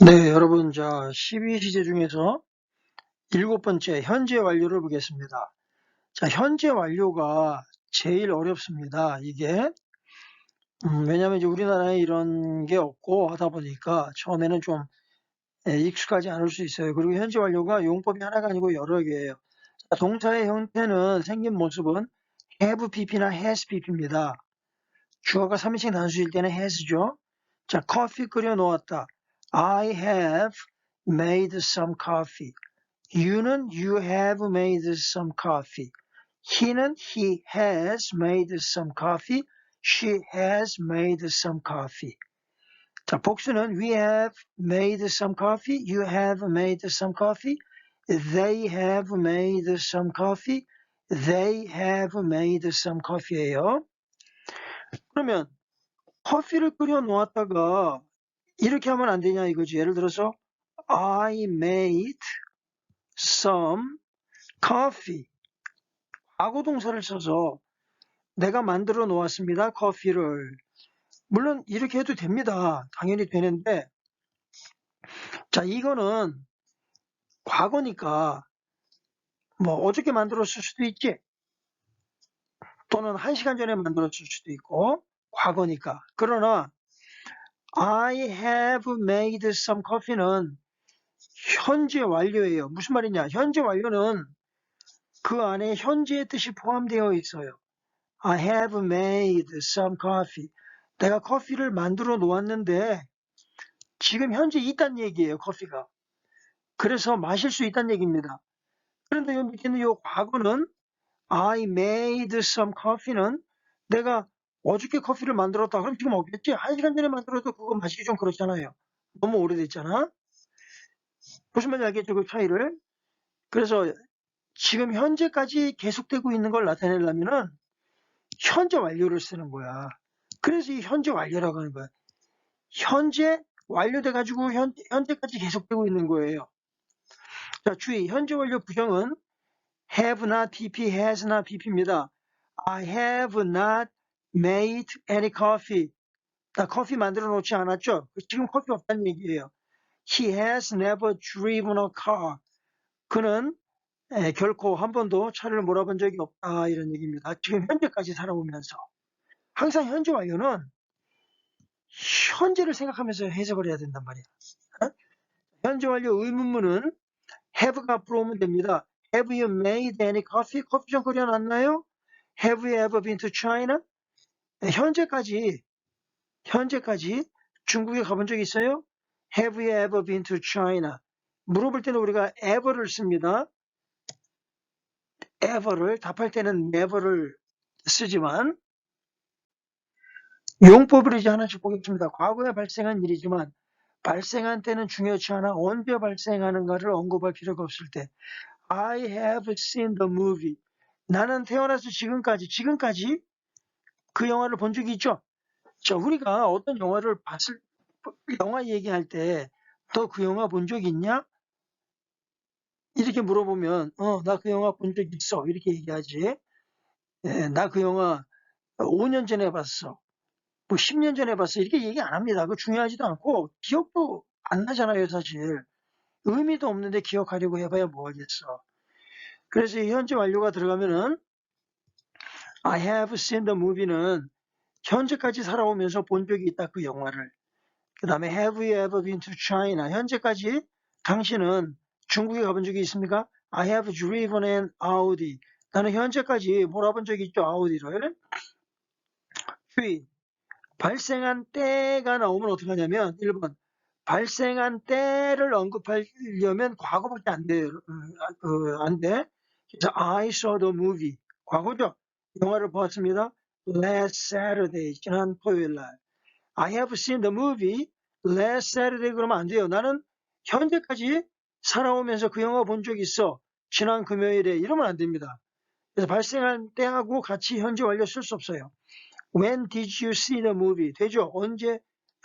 네, 여러분, 자, 12시제 중에서 일곱 번째 현재 완료를 보겠습니다. 자, 현재 완료가 제일 어렵습니다. 이게, 왜냐면 이제 우리나라에 이런 게 없고 하다 보니까 처음에는 좀 익숙하지 않을 수 있어요. 그리고 현재 완료가 용법이 하나가 아니고 여러 개예요. 자, 동사의 형태는 생긴 모습은 have pp나 has pp입니다. 주어가 3인칭 단수일 때는 has죠. 자, 커피 끓여 놓았다. I have made some coffee. You는 you have made some coffee. He는 he has made some coffee. She has made some coffee. 자, 복수는 we have made some coffee. You have made some coffee. They have made some coffee. They have made some coffee예요. 그러면 커피를 끓여 놓았다가 이렇게 하면 안 되냐 이거지. 예를 들어서 I made some coffee. 과거 동사를 써서 내가 만들어 놓았습니다. 커피를. 물론 이렇게 해도 됩니다. 당연히 되는데 자 이거는 과거니까 뭐 어저께 만들었을 수도 있지. 또는 1시간 전에 만들었을 수도 있고 과거니까. 그러나 I have made some coffee는 현재 완료예요. 무슨 말이냐. 현재 완료는 그 안에 현재의 뜻이 포함되어 있어요. I have made some coffee. 내가 커피를 만들어 놓았는데 지금 현재 있다는 얘기예요. 커피가. 그래서 마실 수 있다는 얘기입니다. 그런데 여기 밑에 있는 이 과거는 I made some coffee는 내가 어저께 커피를 만들었다. 그럼 지금 없겠지? 1시간 전에 만들어도 그거 마시기 좀 그렇잖아요. 너무 오래됐잖아. 무슨 말인지 알겠죠? 그 차이를. 그래서 지금 현재까지 계속되고 있는 걸 나타내려면은 현재 완료를 쓰는 거야. 그래서 이 현재 완료라고 하는 거야. 현재 완료돼 가지고 현재까지 계속되고 있는 거예요. 자, 주의. 현재 완료 부정은 have not pp, has not pp입니다. I have not made any coffee. 나 커피 만들어 놓지 않았죠? 지금 커피 없다는 얘기예요. He has never driven a car. 그는 결코 한 번도 차를 몰아본 적이 없다. 이런 얘기입니다. 지금 현재까지 살아오면서. 항상 현재 완료는 현재를 생각하면서 해석을 해야 된단 말이야. 어? 현재 완료 의문문은 have가 앞으로 오면 됩니다. Have you made any coffee? 커피 좀 끓여놨나요? Have you ever been to China? 현재까지 중국에 가본 적 있어요? Have you ever been to China? 물어볼 때는 우리가 ever를 씁니다. ever를 답할 때는 never를 쓰지만 용법을 이제 하나씩 보겠습니다. 과거에 발생한 일이지만 발생한 때는 중요치 않아 언제 발생하는가를 언급할 필요가 없을 때 I have seen the movie. 나는 태어나서 지금까지 그 영화를 본 적이 있죠. 자, 우리가 어떤 영화를 영화 얘기할 때 너 그 영화 본 적 있냐? 이렇게 물어보면 나 그 영화 본 적 있어. 이렇게 얘기하지. 나 그 영화 5년 전에 봤어. 뭐 10년 전에 봤어. 이렇게 얘기 안 합니다. 그거 중요하지도 않고 기억도 안 나잖아요, 사실. 의미도 없는데 기억하려고 해봐야 뭐 하겠어. 그래서 이 현재 완료가 들어가면은 I have seen the movie는 현재까지 살아오면서 본 적이 있다, 그 영화를. 그 다음에 have you ever been to China? 현재까지 당신은 중국에 가본 적이 있습니까? I have driven an Audi. 나는 현재까지 몰아본 적이 있죠, 아우디를. 주의. 발생한 때가 나오면 어떻게 하냐면 1번. 발생한 때를 언급하려면 과거밖에 안 돼요. 안 돼. 그래서 I saw the movie. 과거죠. 영화를 보았습니다. Last Saturday. 지난 토요일 날. I have seen the movie last Saturday 그러면 안 돼요. 나는 현재까지 살아오면서 그 영화 본 적 있어. 지난 금요일에 이러면 안 됩니다. 그래서 발생한 때하고 같이 현재 완료 쓸 수 없어요. When did you see the movie? 되죠? 언제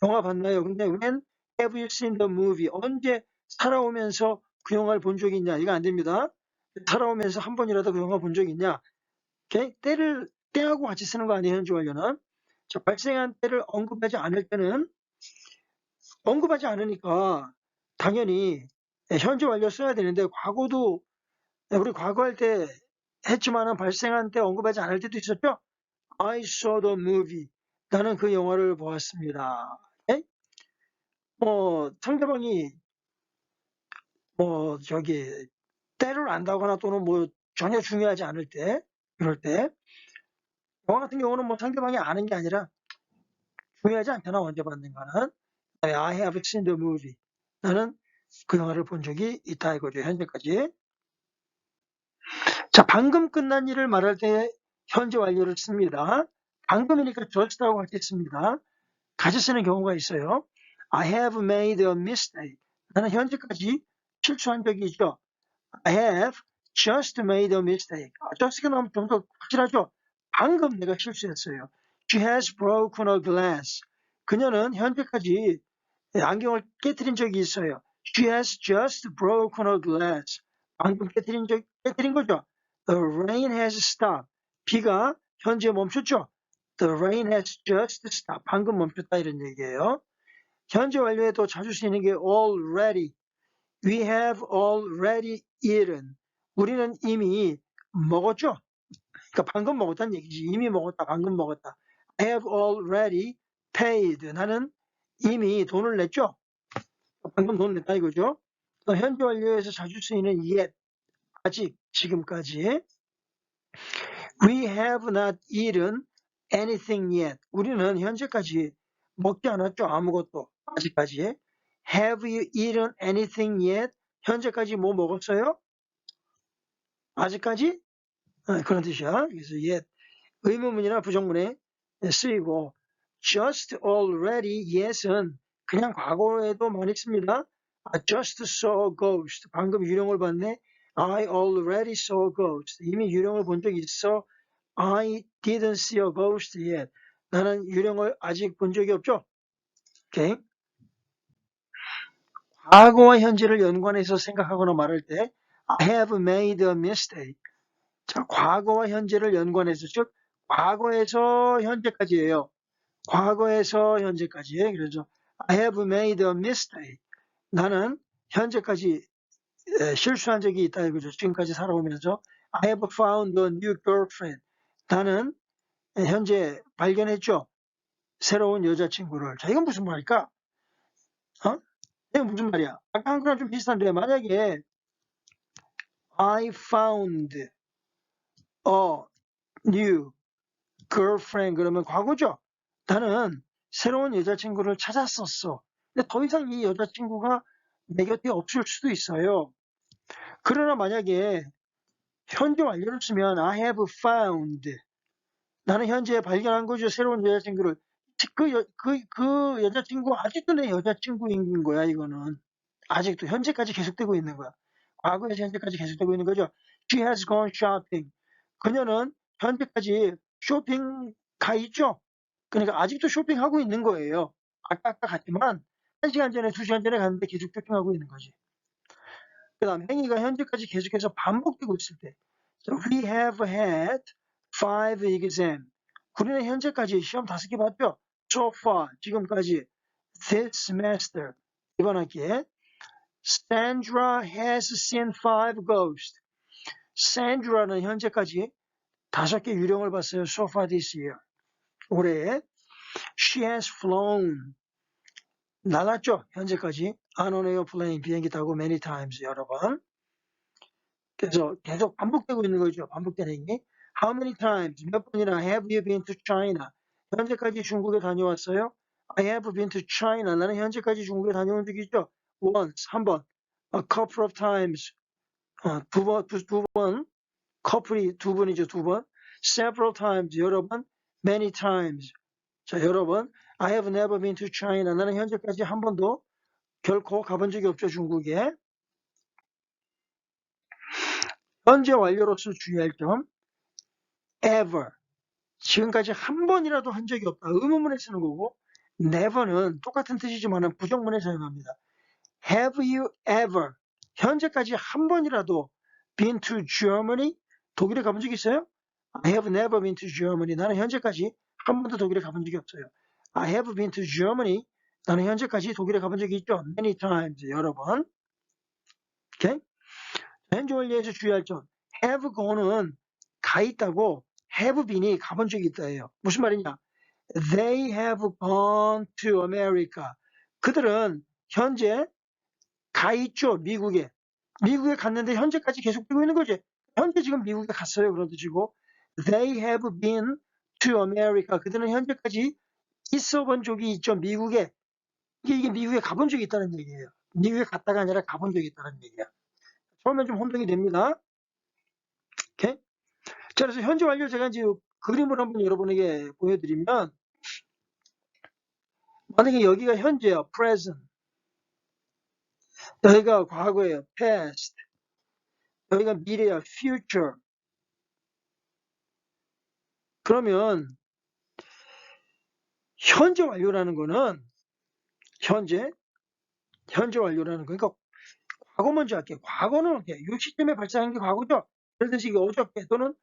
영화 봤나요? 근데 when have you seen the movie? 언제 살아오면서 그 영화를 본 적이 있냐? 이거 안 됩니다. 살아오면서 한 번이라도 그 영화 본 적이 있냐? 때하고 같이 쓰는 거 아니에요, 현재 완료는. 자, 발생한 때를 언급하지 않을 때는 언급하지 않으니까 당연히 현재 완료 써야 되는데 과거도 우리 과거할 때 했지만은 발생한 때 언급하지 않을 때도 있었죠. I saw the movie. 나는 그 영화를 보았습니다. 예? 상대방이 때를 안다거나 또는 전혀 중요하지 않을 때, 그럴 때, 영화 같은 경우는 상대방이 아는 게 아니라 중요하지 않잖아, 언제 봤는가는. I have seen the movie. 나는 그 영화를 본 적이 있다 이거죠, 현재까지. 자, 방금 끝난 일을 말할 때 현재 완료를 씁니다. 방금이니까 just하고 같이 씁니다. 같이 쓰는 경우가 있어요. I have made a mistake. 나는 현재까지 실수한 적이 있죠. I have just made a mistake. just가 나오면 좀 더 확실하죠. 방금 내가 실수했어요. She has broken a glass. 그녀는 현재까지 안경을 깨뜨린 적이 있어요. She has just broken a glass. 방금 깨뜨린 거죠. The rain has stopped. 비가 현재 멈췄죠. The rain has just stopped. 방금 멈췄다 이런 얘기예요. 현재 완료에 또 자주 쓰이는 게 already. We have already eaten. 우리는 이미 먹었죠. 그러니까 방금 먹었다는 얘기지. 이미 먹었다, 방금 먹었다. I have already paid. 나는 이미 돈을 냈죠. 방금 돈 냈다 이거죠. 현재 완료에서 자주 쓰이는 yet, 아직, 지금까지. We have not eaten anything yet. 우리는 현재까지 먹지 않았죠. 아무것도. 아직까지. Have you eaten anything yet? 현재까지 뭐 먹었어요? 아직까지? 그런 뜻이야. 그래서 yet 의문문이나 부정문에 쓰이고 just already yes은 그냥 과거에도 많이 씁니다. I just saw a ghost. 방금 유령을 봤네. I already saw a ghost. 이미 유령을 본 적이 있어. I didn't see a ghost yet. 나는 유령을 아직 본 적이 없죠. 오케이. 과거와 현재를 연관해서 생각하거나 말할 때 I have made a mistake. 자, 과거와 현재를 연관해서 즉 과거에서 현재까지예요. 과거에서 현재까지. 그래서 I have made a mistake. 나는 현재까지 실수한 적이 있다 이거죠. 지금까지 살아오면서 I have found a new girlfriend. 나는 현재 발견했죠. 새로운 여자친구를. 자, 이건 무슨 말일까? 이건 무슨 말이야? 아까 한 거랑 좀 비슷한데 만약에 I found a new girlfriend 그러면 과거죠. 나는 새로운 여자친구를 찾았었어. 근데 더 이상 이 여자친구가 내 곁에 없을 수도 있어요. 그러나 만약에 현재 완료를 쓰면 I have found. 나는 현재 발견한 거죠. 새로운 여자친구를. 그 여자친구 아직도 내 여자친구인 거야 이거는. 아직도 현재까지 계속되고 있는 거야. 과거에서 현재까지 계속되고 있는 거죠. She has gone shopping. 그녀는 현재까지 쇼핑 가 있죠. 그러니까 아직도 쇼핑하고 있는 거예요. 아까 갔지만 1시간 전에 2시간 전에 갔는데 계속 쇼핑하고 있는 거지. 그 다음 행위가 현재까지 계속해서 반복되고 있을 때 So we have had 5 exams. 우리는 현재까지 시험 5개 봤죠. So far, 지금까지 this semester, 이번 학기에 Sandra has seen 5 ghosts. Sandra는 현재까지 5개 유령을 봤어요. So far this year. 올해 She has flown. 날았죠. 현재까지. On an airplane. 비행기 타고 many times. 여러 번. 그래서 계속 반복되고 있는 거죠. 반복되는 행위. How many times? 몇 번이나 have you been to China? 현재까지 중국에 다녀왔어요? I have been to China. 나는 현재까지 중국에 다녀온 적이 있죠. Once. 한 번. A couple of times. 두 번. couple이 두 번이죠. 두 번. Several times. 여러 번. Many times. 자, 여러 번. I have never been to China. 나는 현재까지 한 번도 결코 가본 적이 없죠. 중국에. 현재 완료로서 주의할 점. ever. 지금까지 한 번이라도 한 적이 없다. 의문문에 쓰는 거고 never는 똑같은 뜻이지만 부정문에 사용합니다. Have you ever 현재까지 한 번이라도 been to Germany? 독일에 가본 적 있어요? I have never been to Germany. 나는 현재까지 한 번도 독일에 가본 적이 없어요. I have been to Germany 나는 현재까지 독일에 가본 적이 있죠. Many times. 여러 번. 오케이? 현재 완료에서 주의할 점. have gone은 가 있다고 have been이 가본 적이 있다예요. 무슨 말이냐? They have gone to America. 그들은 현재 가 있죠. 미국에. 미국에 갔는데 현재까지 계속되고 있는 거지. 현재 지금 미국에 갔어요. 그런 뜻이고. They have been to America. 그들은 현재까지 있어 본 적이 있죠. 미국에. 이게 미국에 가본 적이 있다는 얘기예요. 미국에 갔다가 아니라 가본 적이 있다는 얘기야. 처음엔 좀 혼동이 됩니다. 오케이? 자, 그래서 현재 완료 제가 이제 그림을 한번 여러분에게 보여드리면, 만약에 여기가 현재야, present. 여기가 과거예요, past. 여기가 미래야, future. 그러면 현재 완료라는 거는 현재 완료라는 거. 그러니까 과거 먼저 할게요. 과거는 어떻게? 이 시점에 발생한 게 과거죠. 예를 들어서 이게 어저께 또는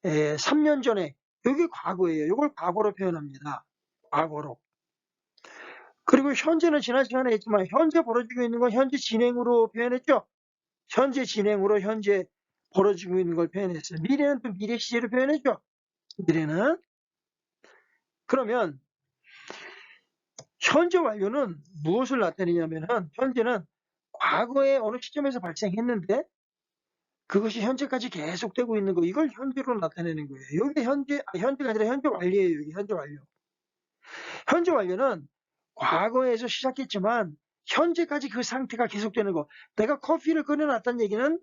3년 전에 이게 과거예요. 이걸 과거로 표현합니다. 과거로. 그리고 현재는 지난 시간에 했지만 현재 벌어지고 있는 건 현재 진행으로 표현했죠. 현재 진행으로 현재 벌어지고 있는 걸 표현했어요. 미래는 또 미래 시제로 표현했죠. 미래는. 그러면 현재 완료는 무엇을 나타내냐면은 현재는 과거에 어느 시점에서 발생했는데 그것이 현재까지 계속되고 있는 거 이걸 현재로 나타내는 거예요. 여기 현재가 아니라 현재 완료예요. 여기 현재 완료. 현재 완료는 과거에서 시작했지만 현재까지 그 상태가 계속되는 거. 내가 커피를 끓여놨다는 얘기는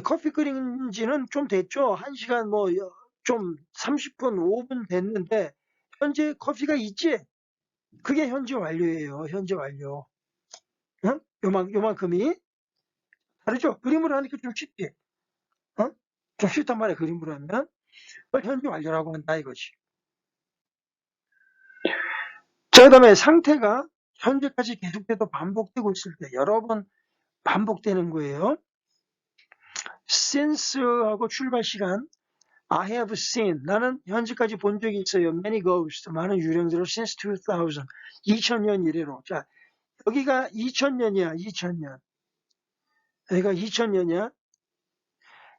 커피 끓인 지는 좀 됐죠. 1시간 좀 30분, 5분 됐는데 현재 커피가 있지? 그게 현재 완료예요. 현재 완료. 응? 요만큼이 다르죠? 그림으로 하니까 좀 쉽지? 어? 좀 쉽단 말이야. 그림으로 하면. 그걸 현재 완료라고 한다 이거지. 자, 그 다음에 상태가 현재까지 계속돼도 반복되고 있을 때 여러 번 반복되는 거예요. since하고 출발 시간 I have seen 나는 현재까지 본 적이 있어요. many ghosts 많은 유령들을 since 2000 2000년 이래로. 자, 여기가 2000년이야. 2000년. 여기가 2000년이야.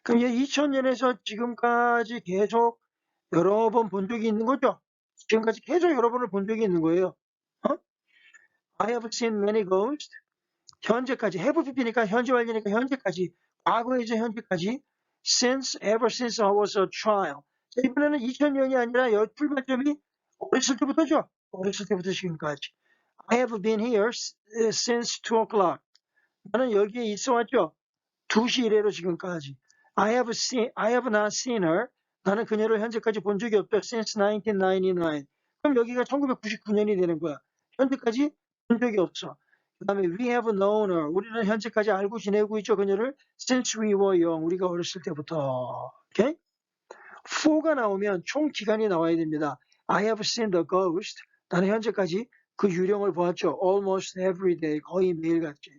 그럼 2000년에서 지금까지 계속 여러 번 본 적이 있는 거죠. 지금까지 계속 여러 번을 본 적이 있는 거예요. 어? I have seen many ghosts. 현재까지 have pp니까 현재 완료니까 현재까지 과거에서 현재까지 ever since I was a child. 자, 이번에는 2000년이 아니라 출발점이 어렸을 때부터죠. 어렸을 때부터 지금까지. I have been here since 2 o'clock. 나는 여기에 있어 왔죠. 2시 이래로 지금까지. I have not seen her. 나는 그녀를 현재까지 본 적이 없죠. since 1999. 그럼 여기가 1999년이 되는 거야. 현재까지 본 적이 없어. 그 다음에 we have known her. 우리는 현재까지 알고 지내고 있죠. 그녀를 since we were young. 우리가 어렸을 때부터. 오케이? for가 나오면 총 기간이 나와야 됩니다. I have seen the ghost. 나는 현재까지 그 유령을 보았죠. almost every day. 거의 매일같이.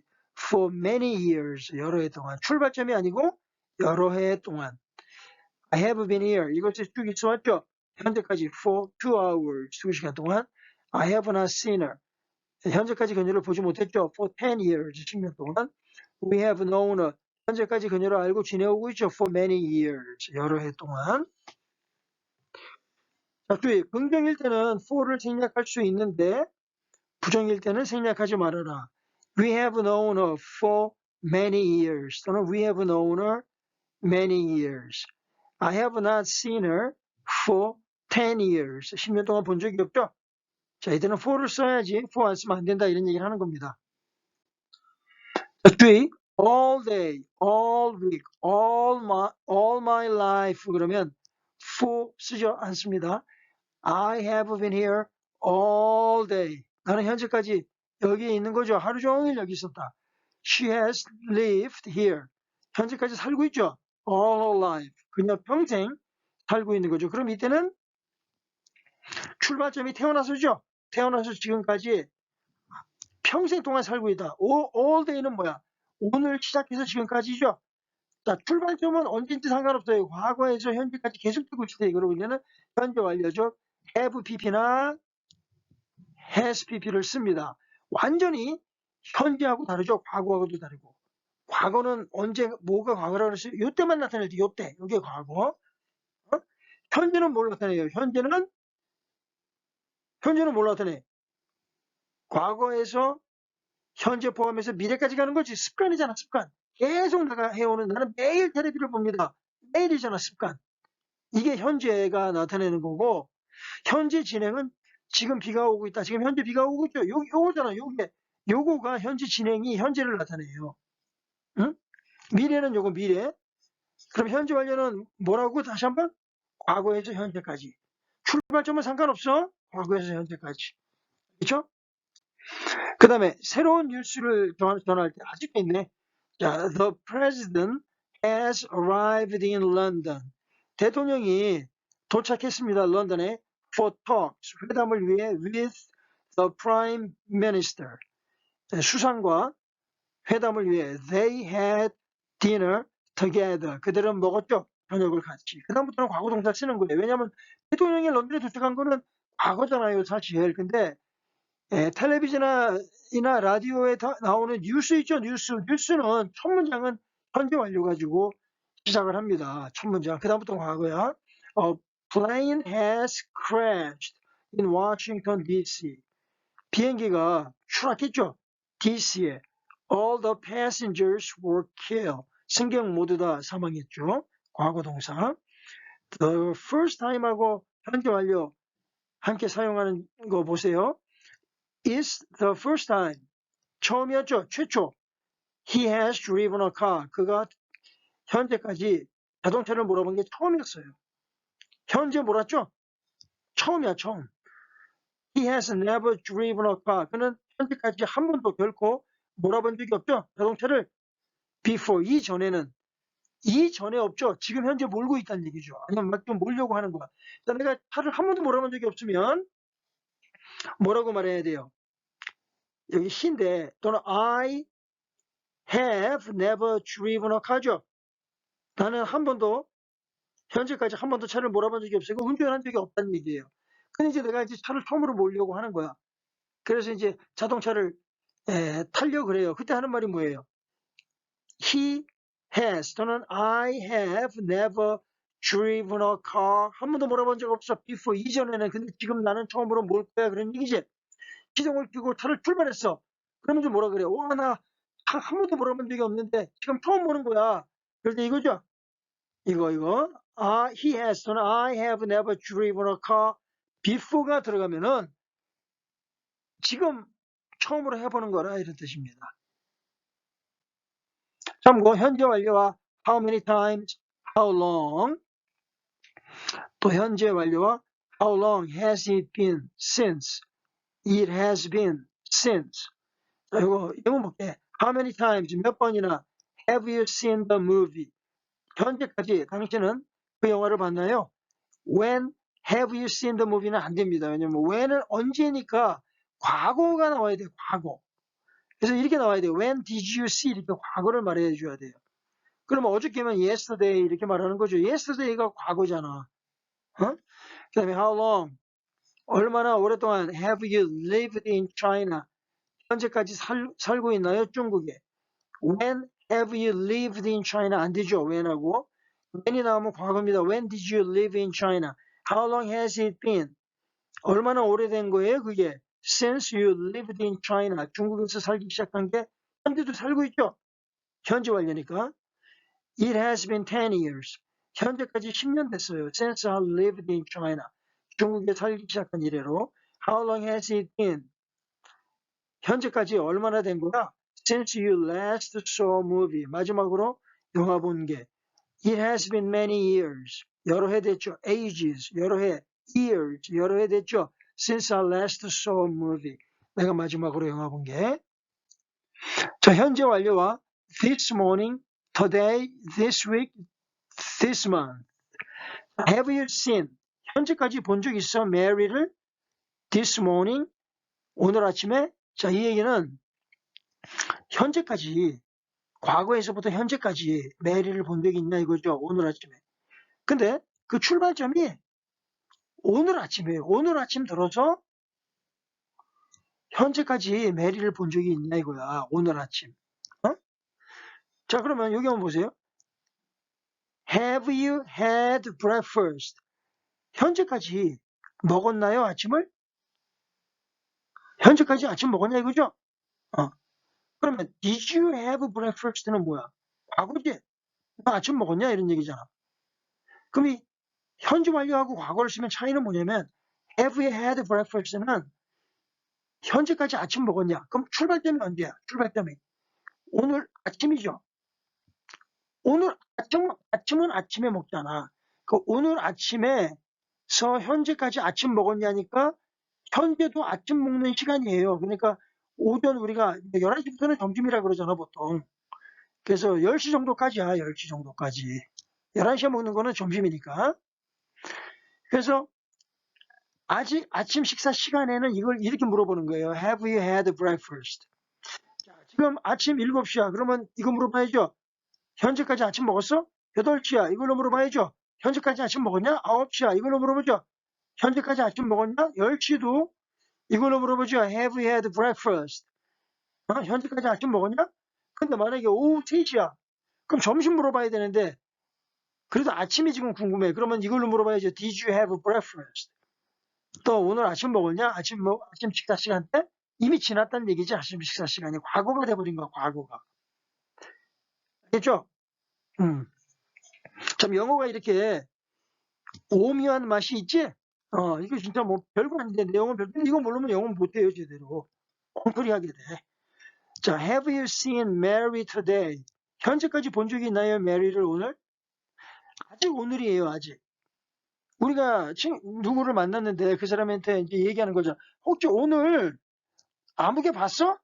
for many years. 여러 해 동안. 출발점이 아니고 여러 해 동안. I have been here. 이것을 쭉 있어왔죠. 현재까지 for 2 hours. 2시간 동안. I have not seen her. 현재까지 그녀를 보지 못했죠. for 10 years. 10년 동안. We have known her. 현재까지 그녀를 알고 지내오고 있죠. for many years. 여러 해 동안. 자, 주의. 긍정일 때는 for를 생략할 수 있는데 부정일 때는 생략하지 말아라. We have known her for many years. 또는 we have known her many years. I have not seen her for 10 years. 10년 동안 본 적이 없죠? 자, 이때는 for를 써야지 for 안 쓰면 안 된다 이런 얘기를 하는 겁니다. 자, 주의. all day, all week, all my life 그러면 for 쓰죠? 않습니다. I have been here all day. 나는 현재까지 여기에 있는 거죠. 하루 종일 여기 있었다. She has lived here. 현재까지 살고 있죠. All her life. 그냥 평생 살고 있는 거죠. 그럼 이때는 출발점이 태어나서죠. 태어나서 지금까지 평생 동안 살고 있다. all day는 뭐야? 오늘 시작해서 지금까지죠. 자, 출발점은 언제인지 상관없어요. 과거에서 현재까지 계속되고 있을 때 이걸 우리는 현재 완료죠. have pp나 has pp를 씁니다. 완전히 현재하고 다르죠. 과거하고도 다르고. 과거는 언제 뭐가 과거라고 그랬어요? 요때만 나타낼 때 요때. 이게 과거. 어? 현재는 뭘 나타내요? 현재는 뭘 나타내? 과거에서 현재 포함해서 미래까지 가는 거지. 습관이잖아, 습관. 계속 내가 해오는, 나는 매일 텔레비를 봅니다. 매일이잖아, 습관. 이게 현재가 나타내는 거고, 현재 진행은 지금 비가 오고 있다. 지금 현재 비가 오고 있죠. 요거잖아, 요거가 현재 진행이 현재를 나타내요. 응? 미래는 요거 미래. 그럼 현재 완료는 뭐라고? 다시 한번? 과거에서 현재까지. 출발점은 상관없어. 과거에서 현재까지. 그렇죠? 그 다음에 새로운 뉴스를 전할 때 아직도 있네. 자, The president has arrived in London. 대통령이 도착했습니다. 런던에 for talks, 회담을 위해 with the prime minister. 수상과 회담을 위해 they had dinner together. 그들은 먹었죠. 저녁을 같이. 그 다음부터는 과거 동사 쓰는 거예요. 왜냐하면 대통령이 런던에 도착한 거는 과거잖아요, 사실. 근데 텔레비전이나 라디오에 나오는 뉴스 있죠, 뉴스는 첫 문장은 현재 완료 가지고 시작을 합니다. 첫 문장. 그 다음부터 과거야. Plane has crashed in Washington D.C. 비행기가 추락했죠. DC에. All the passengers were killed. 승객 모두 다 사망했죠. 과거 동사. The first time하고 현재 완료 함께 사용하는 거 보세요. Is the first time. 처음이었죠. 최초. He has driven a car. 그가 현재까지 자동차를 몰아본 게 처음이었어요. 현재 몰았죠? 처음이야, 처음. He has never driven a car. 그는 현재까지 한 번도 결코 몰아본 적이 없죠. 자동차를 before, 이전에 없죠. 지금 현재 몰고 있다는 얘기죠. 아니면 막 좀 몰려고 하는 거야. 자, 내가 차를 한 번도 몰아본 적이 없으면 뭐라고 말해야 돼요? 여기 he인데 또는 I have never driven a car죠. 나는 한 번도 현재까지 한 번도 차를 몰아본 적이 없어요. 운전한 적이 없다는 얘기예요. 근데 이제 내가 이제 차를 처음으로 몰려고 하는 거야. 그래서 이제 자동차를 타려고 그래요. 그때 하는 말이 뭐예요? He has 또는 I have never driven a car. 한 번도 몰아본 적 없어. before, 이전에는. 근데 지금 나는 처음으로 몰 거야. 그런 얘기지. 시동을 켜고 차를 출발했어. 그러면 좀 뭐라 그래요? 와, 나 한 번도 몰아본 적이 없는데 지금 처음 보는 거야. 그럴 때 이거죠? 이거. He has 또는 I have never driven a car before가 들어가면은 지금 처음으로 해보는 거라 이런 뜻입니다. 참고 현재 완료와 how many times, how long, 또 현재 완료와 how long has it been since, it has been since. 자, 이거 볼게. How many times, 몇 번이나 have you seen the movie? 현재까지 당신은 그 영화를 봤나요? When have you seen the movie는 안 됩니다. 왜냐면 when은 언제니까 과거가 나와야 돼요. 과거. 그래서 이렇게 나와야 돼요. When did you see? 이렇게 과거를 말해 줘야 돼요. 그러면 어저께면 yesterday 이렇게 말하는 거죠. yesterday가 과거잖아. 그 다음에 how long? 얼마나 오랫동안 have you lived in China? 현재까지 살고 있나요? 중국에. When have you lived in China? 안 되죠. when하고. when이 나오면 과거입니다. When did you live in China? How long has it been? 얼마나 오래된 거예요? 그게. Since you lived in China. 중국에서 살기 시작한 게 현재도 살고 있죠. 현재 완료니까. It has been 10 years. 현재까지 10년 됐어요. Since I lived in China. 중국에 살기 시작한 이래로. How long has it been? 현재까지 얼마나 된 거야? Since you last saw a movie. 마지막으로 영화 본 게. It has been many years. 여러 해 됐죠. Ages. 여러 해. Years. 여러 해 됐죠. Since I last saw a movie. 내가 마지막으로 영화 본 게. 자, 현재 완료와 this morning, today, this week, this month. Have you seen? 현재까지 본 적 있어? Mary를? This morning? 오늘 아침에? 자, 이 얘기는 현재까지, 과거에서부터 현재까지 메리를 본 적이 있냐 이거죠. 오늘 아침에. 근데 그 출발점이 오늘 아침이에요. 오늘 아침 들어서 현재까지 메리를 본 적이 있냐 이거야. 오늘 아침. 어? 자, 그러면 여기 한번 보세요. Have you had breakfast? 현재까지 먹었나요, 아침을? 현재까지 아침 먹었냐 이거죠? 그러면 did you have breakfast는 뭐야? 과거지. 너 아침 먹었냐 이런 얘기잖아. 그럼 이 현재 완료하고 과거를 쓰면 차이는 뭐냐면 have you had breakfast는 현재까지 아침 먹었냐? 그럼 출발점이 언제야? 출발점이 오늘 아침이죠. 오늘 아침은 아침에 먹잖아. 그 오늘 아침에서 현재까지 아침 먹었냐니까 현재도 아침 먹는 시간이에요. 그러니까 오전 우리가 11시부터는 점심이라 그러잖아, 보통. 그래서 10시 정도까지야, 10시 정도까지. 11시에 먹는 거는 점심이니까. 그래서 아직 아침 식사 시간에는 이걸 이렇게 물어보는 거예요. Have you had breakfast? 자, 지금 아침 7시야. 그러면 이거 물어봐야죠. 현재까지 아침 먹었어? 8시야. 이걸로 물어봐야죠. 현재까지 아침 먹었냐? 9시야. 이걸로 물어보죠. 현재까지 아침 먹었냐? 10시도 이걸로 물어보죠. Have you had breakfast? 현재까지 아침 먹었냐? 근데 만약에 오후 3시야. 그럼 점심 물어봐야 되는데 그래도 아침이 지금 궁금해. 그러면 이걸로 물어봐야죠. Did you have breakfast? 또 오늘 아침 먹었냐? 아침 식사 시간 때? 이미 지났다는 얘기지. 아침 식사 시간이 과거가 돼버린 거야. 과거가. 알겠죠? 참 영어가 이렇게 오묘한 맛이 있지? 이거 진짜 뭐 별거 아닌데 내용은 별거 이거 모르면 영어 못해요 제대로. 엉터리하게 돼. 자, have you seen Mary today? 현재까지 본 적이 있나요, 메리를 오늘? 아직 오늘이에요, 아직. 우리가 누구를 만났는데 그 사람한테 이제 얘기하는 거죠. 혹시 오늘 아무개 봤어?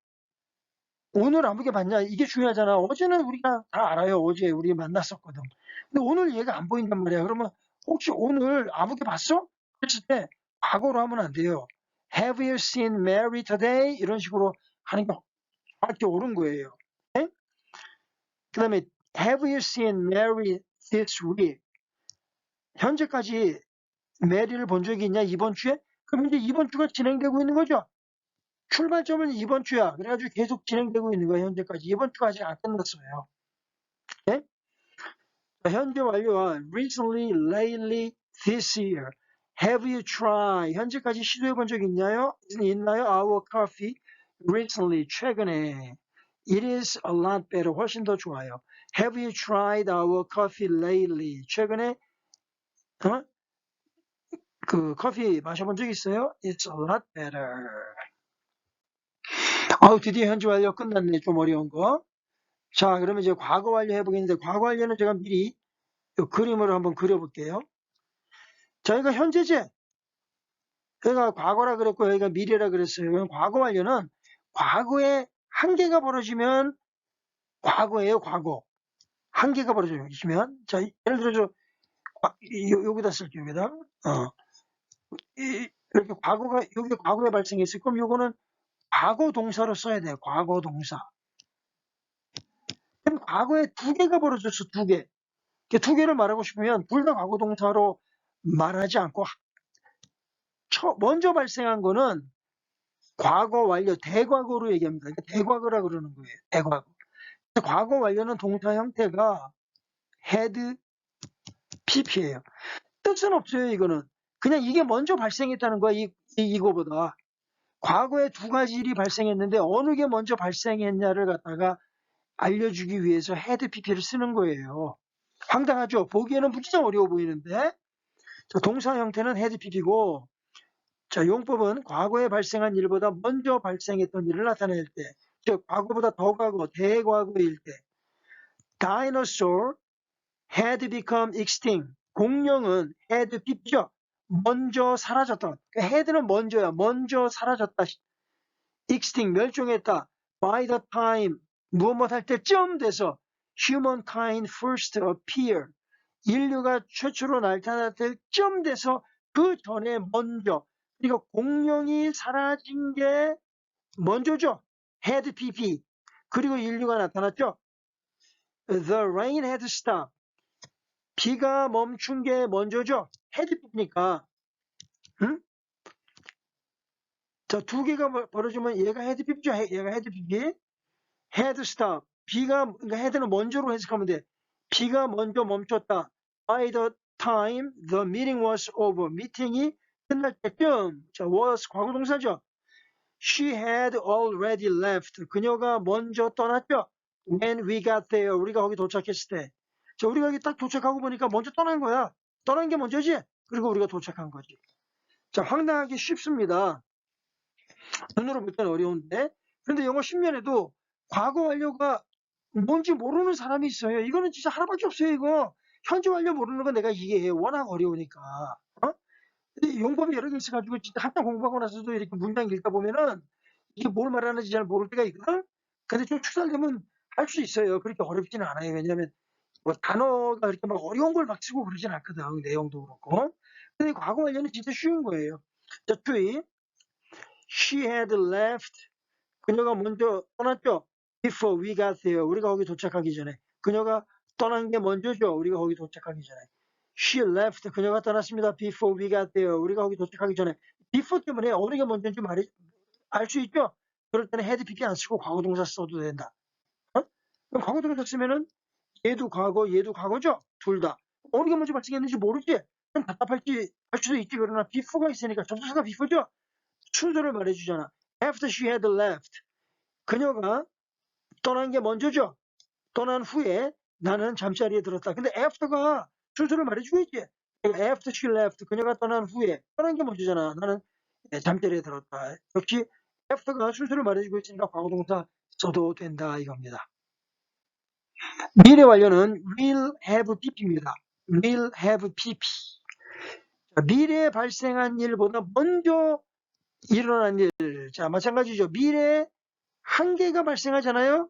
오늘 아무개 봤냐? 이게 중요하잖아. 어제는 우리가 다 알아요. 어제 우리 만났었거든. 근데 오늘 얘가 안 보인단 말이야. 그러면 혹시 오늘 아무개 봤어? 그랬을 때 과거로 하면 안 돼요. Have you seen Mary today? 이런 식으로 하는 게 정확히 옳은 거예요. 네? 그 다음에 Have you seen Mary this week? 현재까지 메리를 본 적이 있냐? 이번 주에? 그럼 이제 이번 주가 진행되고 있는 거죠. 출발점은 이번 주야. 그래가지고 계속 진행되고 있는 거예요. 현재까지. 이번 주가 아직 안 끝났어요. 네? 현재 완료와 recently, lately, this year. Have you tried? 현재까지 시도해 본 적 있나요? Our coffee recently, 최근에. It is a lot better. 훨씬 더 좋아요. Have you tried our coffee lately? 최근에 그 커피 마셔본 적 있어요? It's a lot better. 드디어 현재 완료 끝났네. 좀 어려운 거. 자, 그러면 이제 과거 완료 해보겠는데, 과거 완료는 제가 미리 이 그림으로 한번 그려볼게요. 자, 여기가 현재제. 여기가 과거라 그랬고, 여기가 미래라 그랬어요. 그럼 과거 완료는 과거에 한계가 벌어지면 과거예요, 과거. 한계가 벌어지면. 자, 예를 들어서, 여기다 쓸게요, 여기다. 이렇게 과거가, 여기 과거에 발생했어요. 그럼 요거는 과거 동사로 써야 돼요, 과거 동사. 그럼 과거에 두 개가 벌어졌어, 두 개. 두 개를 말하고 싶으면 둘 다 과거 동사로 말하지 않고 먼저 발생한 거는 과거 완료, 대과거로 얘기합니다. 그러니까 대과거라 그러는 거예요. 대과거. 과거 완료는 동사 형태가 had, pp예요. 뜻은 없어요, 이거는. 그냥 이게 먼저 발생했다는 거야, 이거보다. 과거에 두 가지 일이 발생했는데 어느 게 먼저 발생했냐를 갖다가 알려주기 위해서 had, pp를 쓰는 거예요. 황당하죠? 보기에는 무지장 어려워 보이는데. 자, 동사 형태는 had, pp고, 자, 용법은 과거에 발생한 일보다 먼저 발생했던 일을 나타낼 때, 즉 과거보다 더 과거, 대과거일 때. Dinosaur had become extinct. 공룡은 had pp죠. 먼저 사라졌다. had는 먼저야. 먼저 사라졌다. extinct, 멸종했다. By the time, 무엇 할 때쯤 돼서 humankind first appeared. 인류가 최초로 나타날 때쯤 돼서 그 전에 먼저. 그러니까 공룡이 사라진 게 먼저죠. had pp. 그리고 인류가 나타났죠. The rain had stopped. 비가 멈춘 게 먼저죠. had pp니까. 응? 자, 두 개가 벌어지면 얘가 헤드 핍죠. 얘가 헤드 핍이. 헤드 스탑. 그러니까 헤드는 먼저로 해석하면 돼. B가 먼저 멈췄다. By the time the meeting was over. 미팅이 끝날 때쯤. 자, was 과거 동사죠. She had already left. 그녀가 먼저 떠났죠. When we got there. 우리가 거기 도착했을 때. 자, 우리가 여기 딱 도착하고 보니까 먼저 떠난 거야. 떠난 게 먼저지? 그리고 우리가 도착한 거지. 자, 황당하기 쉽습니다. 눈으로 볼 때는 어려운데. 그런데 영어 10년에도 과거 완료가 뭔지 모르는 사람이 있어요. 이거는 진짜 하나밖에 없어요, 이거. 현재 완료 모르는 건 내가 이해해. 워낙 어려우니까. 어? 근데 용법이 여러 개 있어가지고 진짜 한참 공부하고 나서도 이렇게 문장 읽다 보면은 이게 뭘 말하는지 잘 모를 때가 있거든? 근데 좀 축살되면 할 수 있어요. 그렇게 어렵지는 않아요. 왜냐면 뭐 단어가 그렇게 막 어려운 걸 막 쓰고 그러진 않거든. 내용도 그렇고. 근데 과거 완료는 진짜 쉬운 거예요. 자, 주의. She had left. 그녀가 먼저 떠났죠. Before we got there. 우리가 거기 도착하기 전에. 그녀가 떠난 게 먼저죠. 우리가 거기 도착하기 전에. She left. 그녀가 떠났습니다. Before we got there. 우리가 거기 도착하기 전에. Before 때문에 어느 게 먼저인지 알 수 있죠. 그럴 때는 had PP 안 쓰고 과거 동사 써도 된다. 어? 그럼 과거 동사 쓰면은 얘도 과거죠. 둘 다. 어느 게 먼저 발생했는지 모르지. 그럼 답답할지 할 수도 있지. 그러나 before가 있으니까 접속사가 before죠. 순서를 말해주잖아. After she had left. 그녀가 떠난 게 먼저죠. 떠난 후에 나는 잠자리에 들었다. 근데 after가 순서를 말해주고 있지. After she left. 그녀가 떠난 후에. 떠난 게 먼저잖아. 나는 잠자리에 들었다. 역시 after가 순서를 말해주고 있으니까 과거동사 써도 된다 이겁니다. 미래 완료는 will have pp입니다. will have pp. 미래에 발생한 일보다 먼저 일어난 일. 자, 마찬가지죠. 미래에 한 개가 발생하잖아요.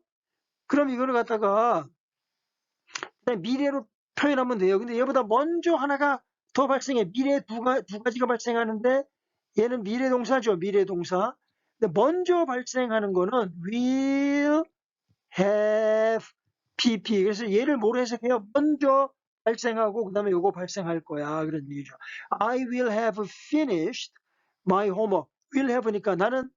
그럼 이거를 갖다가 그냥 미래로 표현하면 돼요. 근데 얘보다 먼저 하나가 더 발생해. 미래에 두 가지가 발생하는데 얘는 미래 동사죠. 미래 동사. 근데 먼저 발생하는 거는 will have pp. 그래서 얘를 뭐로 해석해요? 먼저 발생하고 그 다음에 요거 발생할 거야. 그런 얘기죠. I will have finished my homework. will have니까 나는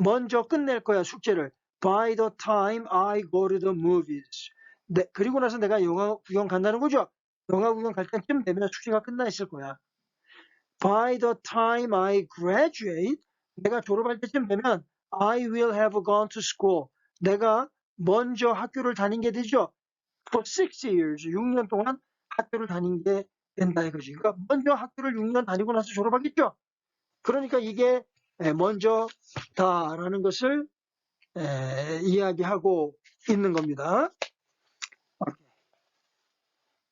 먼저 끝낼 거야. 숙제를. By the time I go to the movies. 네, 그리고 나서 내가 영화 구경 간다는 거죠. 영화 구경 갈 때쯤 되면 숙제가 끝나 있을 거야. By the time I graduate. 내가 졸업할 때쯤 되면 I will have gone to school. 내가 먼저 학교를 다닌 게 되죠. For 6 years. 6년 동안 학교를 다닌 게 된다 이거지. 그러니까 먼저 학교를 6년 다니고 나서 졸업하겠죠. 그러니까 이게 먼저다라는 것을 이야기하고 있는 겁니다.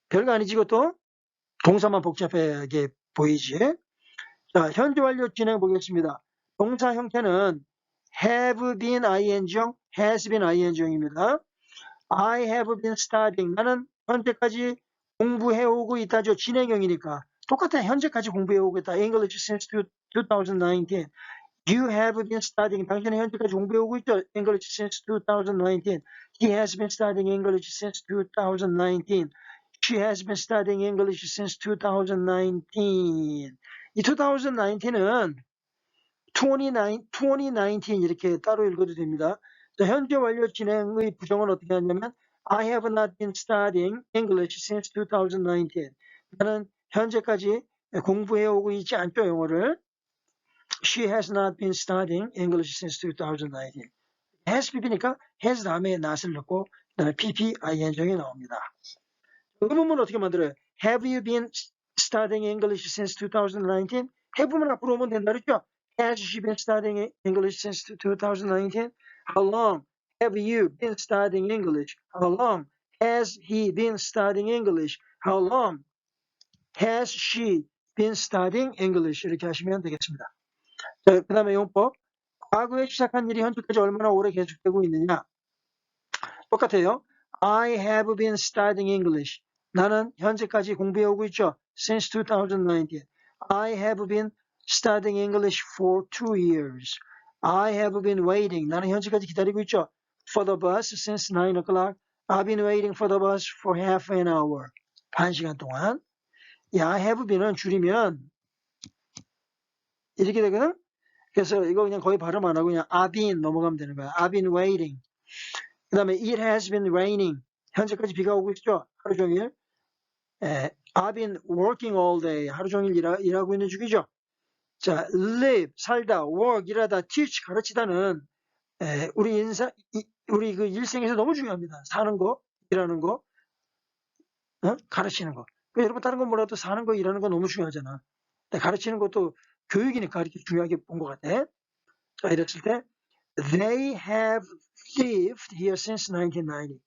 별거 아니지 이것도 동사만 복잡하게 보이지. 자, 현재 완료 진행해 보겠습니다. 동사 형태는 have been ing형, has been ing형입니다. I have been studying. 나는 현재까지 공부해오고 있다죠. 진행형이니까. 똑같아. 현재까지 공부해오고 있다. English since 2019. You have been studying. 당신은 현재까지 공부해오고 있죠. English since 2019. He has been studying English since 2019. She has been studying English since 2019. 이 2019은 2019 이렇게 따로 읽어도 됩니다. 자, 현재 완료 진행의 부정은 어떻게 하냐면 I have not been studying English since 2019. 나는 현재까지 공부해오고 있지 않죠, 영어를. She has not been studying English since 2019. has pp니까 has 다음에 not을 넣고 그다음에 pp ing형이 나옵니다. 의문문 어떻게 만들어요? Have you been studying English since 2019? have만 앞으로 오면 된다 그랬죠? Has she been studying English since 2019? How long have you been studying English? How long has he been studying English? How long has she been studying English? 이렇게 하시면 되겠습니다. 자, 그 다음에 용법. 과거에 시작한 일이 현재까지 얼마나 오래 계속되고 있느냐. 똑같아요. I have been studying English. 나는 현재까지 공부해오고 있죠. Since 2019. I have been studying English for 2 years. I have been waiting. 나는 현재까지 기다리고 있죠. For the bus since 9 o'clock. I've been waiting for the bus for half an hour. 1시간 동안. 이 I have been은 줄이면 이렇게 되거든. 그래서 이거 그냥 거의 발음 안 하고 그냥 I've been 넘어가면 되는 거야. I've been waiting. 그 다음에 it has been raining. 현재까지 비가 오고 있죠. 하루 종일. I've been working all day. 하루 종일 일하고 있는 중이죠. 자, live, 살다, work, 일하다, teach, 가르치다는 우리 그 일생에서 너무 중요합니다. 사는 거, 일하는 거, 가르치는 거. 여러분 다른 건 몰라도 사는 거, 일하는 거 너무 중요하잖아. 가르치는 것도 교육이니까 이렇게 중요하게 본 것 같아. 자, 이랬을 때 they have lived here since 1990.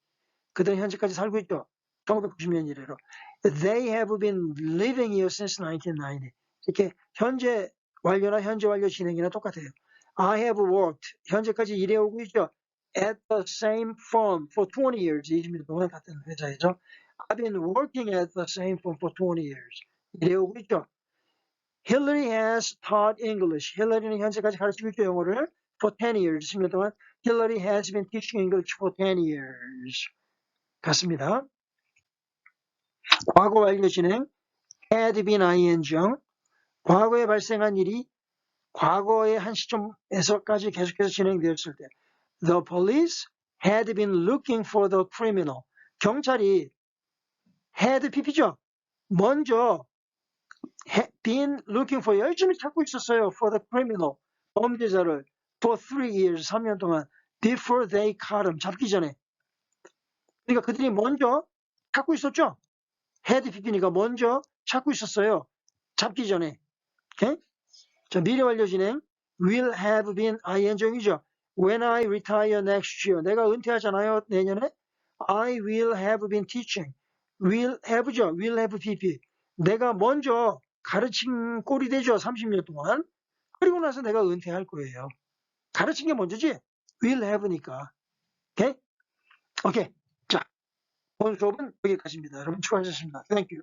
그들은 현재까지 살고 있죠. 1990년 이래로. They have been living here since 1990. 이렇게 현재 완료나 현재 완료 진행이나 똑같아요. I have worked. 현재까지 일해오고 있죠. At the same firm for 20 years. 20년 동안 같은 회사에서. I've been working at the same firm for 20 years. 일해오고 있죠. Hillary has taught English. 힐러리는 현재까지 가르치고 있죠, 영어를. For 10 years. 10년 동안. Hillary has been teaching English for 10 years. 같습니다. 과거 완료 진행. had been ing형. 과거에 발생한 일이 과거의 한 시점에서까지 계속해서 진행되었을 때. The police had been looking for the criminal. 경찰이 had pp죠. 먼저 been looking for 열심히 찾고 있었어요. For the criminal. 범죄자를 for 3 years. 3년 동안. Before they caught him. 잡기 전에. 그러니까 그들이 먼저 찾고 있었죠. had pp니까 먼저 찾고 있었어요. 잡기 전에. 오케이? 자, 미래 완료 진행. will have been ing형이죠. When I retire next year. 내가 은퇴하잖아요. 내년에. I will have been teaching. will have죠. will have pp. 내가 먼저 가르친 꼴이 되죠. 30년 동안. 그리고 나서 내가 은퇴할 거예요. 가르친 게 먼저지. will have니까. 오케이? 오케이. 자, 오늘 수업은 여기까지입니다. 여러분 수고하셨습니다. Thank you.